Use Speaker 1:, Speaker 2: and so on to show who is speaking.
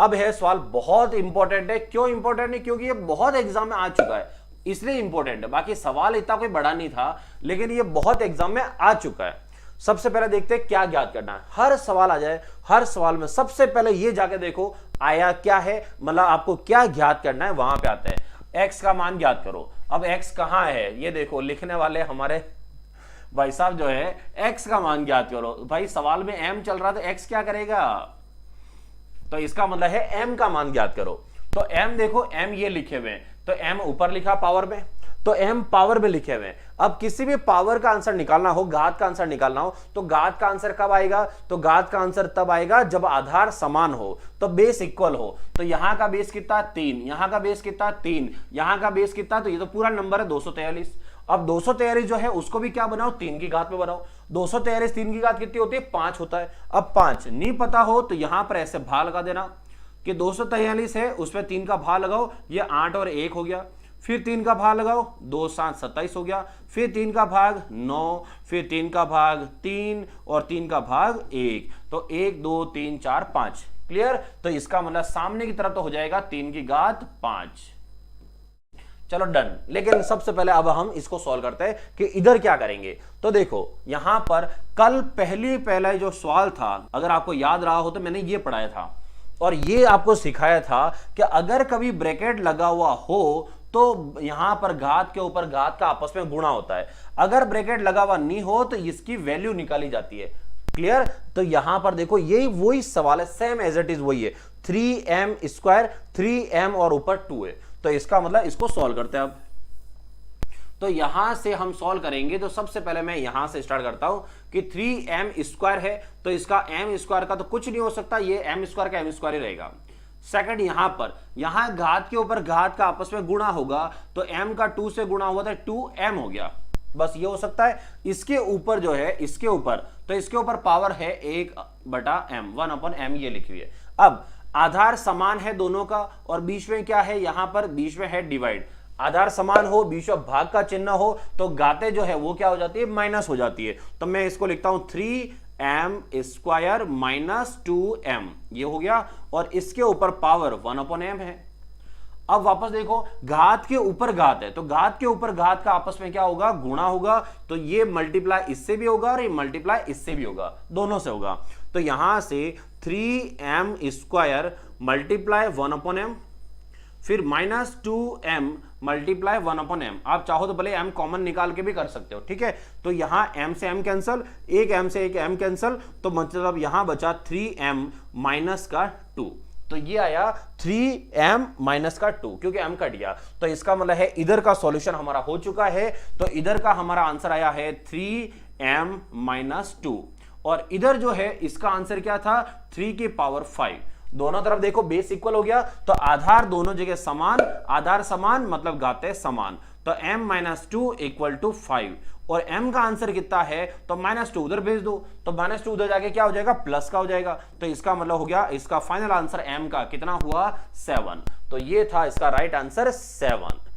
Speaker 1: अब है सवाल बहुत इंपॉर्टेंट है। क्यों इंपॉर्टेंट है? क्योंकि ये बहुत एग्जाम में आ चुका है, इसलिए इंपॉर्टेंट है। बाकी सवाल इतना कोई बड़ा नहीं था, लेकिन ये बहुत एग्जाम में आ चुका है। सबसे पहले देखते हैं क्या ज्ञात करना है। हर सवाल आ जाए, हर सवाल में सबसे पहले ये जाके देखो आया क्या है, मतलब आपको क्या ज्ञात करना है, वहां पे आता है x का मान ज्ञात करो। अब x कहां है ये देखो, लिखने वाले हमारे भाई साहब जो है x का मान ज्ञात करो। भाई सवाल में m चल रहा तो x क्या करेगा, तो इसका मतलब है m का मान ज्ञात करो। तो m देखो, m ये लिखे हुए हैं, तो m ऊपर लिखा पावर में, तो m पावर में लिखे हुए हैं। अब किसी भी पावर का आंसर निकालना हो, घात का आंसर निकालना हो, तो घात का आंसर कब आएगा, तो घात का आंसर तब आएगा जब आधार समान हो, तो बेस इक्वल हो। तो यहां का बेस कितना 3, यहां का बेस कितना 3, यहां का बेस कितना, तो ये तो पूरा नंबर है 243। अब 243 जो है उसको भी क्या बनाओ, 3 की घात में बनाओ। 243 3 की घात कितनी होती है, 5 होता है। अब 5 नहीं पता हो तो यहां पर ऐसे भाग लगा देना कि 243 है, उसमें 3 का भाग लगाओ, ये 8 और 1 हो गया। फिर 3 का भाग लगाओ, 2 7 27 हो गया। फिर 3 का भाग 9, फिर 3 का भाग 3 और 3 का भाग 1, तो 1 2 3 4 5। क्लियर? तो इसका मतलब सामने की तरफ तो हो जाएगा 3 की घात 5। चलो डन। लेकिन सबसे पहले अब हम इसको सॉल्व करते हैं कि इधर क्या करेंगे। तो देखो यहां पर कल पहला जो सवाल था, अगर आपको याद रहा हो तो मैंने ये पढ़ाया था और ये आपको सिखाया था कि अगर कभी ब्रैकेट लगा हुआ हो तो यहां पर घात के ऊपर घात का आपस में गुणा होता है। अगर ब्रैकेट लगा हुआ नहीं हो तो इसकी वैल्यू निकाली जाती है। क्लियर? तो यहां पर देखो यही वही सवाल है, सेम एज इट इज वही है। 3m², 3m और ऊपर 2 है। तो इसका मतलब इसको सॉल्व करते हैं अब। तो यहां से हम सॉल्व करेंगे, तो सबसे पहले मैं यहां से स्टार्ट करता हूं कि 3m² है, तो इसका m² का तो कुछ नहीं हो सकता, ये m² का m² ही रहेगा। सेकंड यहां पर, यहां घात के ऊपर घात का आपस में गुणा होगा, तो m का 2 से गुणा हुआ था 2m हो गया, बस ये हो सकता है। इसके ऊपर जो है, इसके ऊपर, तो इसके ऊपर पावर है 1/m, 1/m ये लिखी हुई है। अब आधार समान है दोनों का, और बीच में क्या है, यहां पर बीच में है डिवाइड। आधार समान हो, बीच में भाग का चिन्ह हो, तो घातें जो है वो क्या हो जाती है, माइनस हो जाती है। तो मैं इसको लिखता हूं 3m² माइनस 2m, ये हो गया, और इसके ऊपर पावर 1/m है। अब वापस देखो, घात के ऊपर घात है, तो घात के ऊपर घात का आपस में क्या होगा, गुणा होगा, तो ये मल्टीप्लाई इससे भी होगा और ये मल्टीप्लाई इससे भी होगा, दोनों से होगा। तो यहां से 3m² मल्टीप्लाई 1/m, फिर माइनस 2m मल्टीप्लाई 1/m। आप चाहो तो भले m कॉमन निकाल के भी कर सकते हो, ठीक है। तो यहां m से m कैंसल, एक m से एक m कैंसल, तो मतलब यहां बचा 3m माइनस का 2। तो ये आया 3m माइनस का 2, क्योंकि m कट गया। तो इसका मतलब है इधर का सॉल्यूशन हमारा हो चुका है। तो इधर का हमारा आंसर आया है 3m माइनस 2, और इधर जो है इसका आंसर क्या था, 3 की पावर 5। दोनों तरफ देखो बेस इक्वल हो गया, तो आधार दोनों जगह समान, आधार समान मतलब घातें समान। तो m माइनस 2 इक्वल टू 5, और m का आंसर कितना है, तो -2 उधर भेज दो, तो -2 उधर जाके क्या हो जाएगा, प्लस का हो जाएगा। तो इसका मतलब हो गया, इसका फाइनल आंसर m का कितना हुआ, 7। तो ये था इसका राइट आंसर 7।